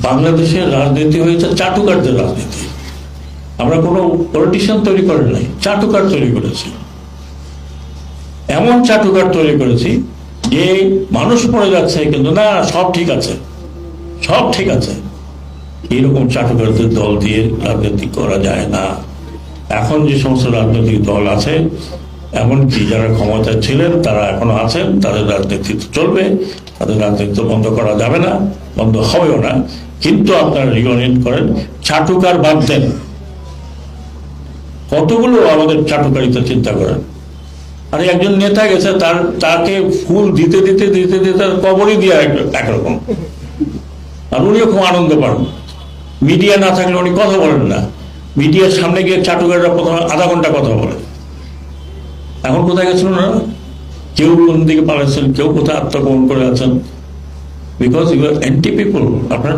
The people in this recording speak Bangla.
বাংলাদেশের রাজনীতি হয়েছে চাটুকারদের রাজনীতি। আমরা কোনো পলিটিশিয়ান তৈরি করেন নাই, চাটুকার তৈরি করেছি। এমন চাটুকার তৈরি করেছি যে মানুষ পড়ে যাচ্ছে কিন্তু না, সব ঠিক আছে, সব ঠিক আছে। এরকম চাটুকারদের দল দিয়ে রাজনীতি করা যায় না। এখন যে সমস্ত রাজনৈতিক দল আছে, এমনকি যারা ক্ষমতায় ছিলেন তারা এখনো আছেন, তাদের রাজনীতি চলবে, তাদের রাজনীতি বন্ধ করা যাবে না, বন্ধ হবেও না। কিন্তু আপনারা রিউনিয়ন করেন, চাটুকার বাদ দেন। কতগুলো আমাদের চাটুকারিতা চিন্তা করেন। আর একজন নেতা গেছে, তাকে ফুল দিতে দিতে দিতে দিতে কবরই দিয়া একরকম, আর উনিও খুব আনন্দ পান। মিডিয়া না থাকলে উনি কথা বলেন না, মিডিয়ার সামনে গিয়ে চাটুকাররা প্রথমে আধা ঘন্টা কথা বলে। এখন কোথায় গেছেন ওনারা? কেউ কোন দিকে পালাচ্ছেন, কেউ কোথায় আত্মগোপন করে আছেন, because you are anti people. আপনার